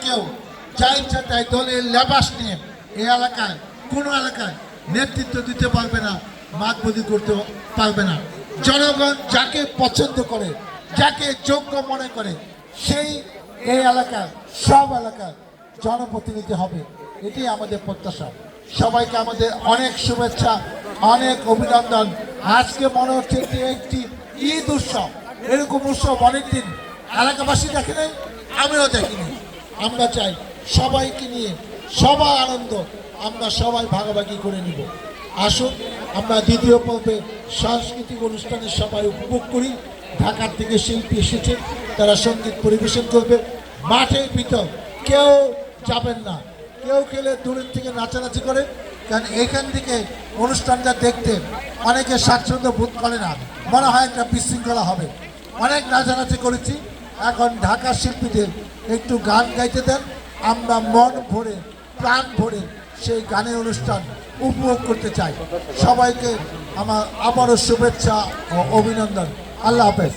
কেউ যা ইচ্ছা তাই দলের লেবাস নিয়ে এই এলাকায় কোনো এলাকায় নেতৃত্ব দিতে পারবে না, মাতবদি করতে পারবে না। জনগণ যাকে পছন্দ করে, যাকে যোগ্য মনে করে, সেই এই এলাকায় সব এলাকায় জনপ্রতিনিধি হবে, এটি আমাদের প্রত্যাশা। সবাইকে আমাদের অনেক শুভেচ্ছা, অনেক অভিনন্দন। আজকে মনে হচ্ছে এটি একটি ঈদ উৎসব। এরকম উৎসব অনেকদিন এলাকাবাসী দেখে নাই, আমিও দেখিনি। আমরা চাই সবাইকে নিয়ে সবার আনন্দ আমরা সবাই ভাগাভাগি করে নিব। আসুন আমরা দ্বিতীয় পর্বে সাংস্কৃতিক অনুষ্ঠানের সবাই উপভোগ করি। ঢাকার থেকে শিল্পী এসেছে, তারা সঙ্গীত পরিবেশন করবে। মাঠের ভিতর কেউ যাবেন না, কেউ গেলে দূরের থেকে নাচানাচি করে, কারণ এখান থেকে অনুষ্ঠানটা দেখতে অনেকে স্বাচ্ছন্দ্য বোধ করে না, মনে হয় একটা বিশৃঙ্খলা হবে। অনেক নাচানাচি করেছি, এখন ঢাকার শিল্পীদের একটু গান গাইতে দেন, আমরা মন ভরে প্রাণ ভরে সেই গানের অনুষ্ঠান উপভোগ করতে চাই। সবাইকে আমার আবারও শুভেচ্ছা ও অভিনন্দন। আল্লাহ হাফেজ।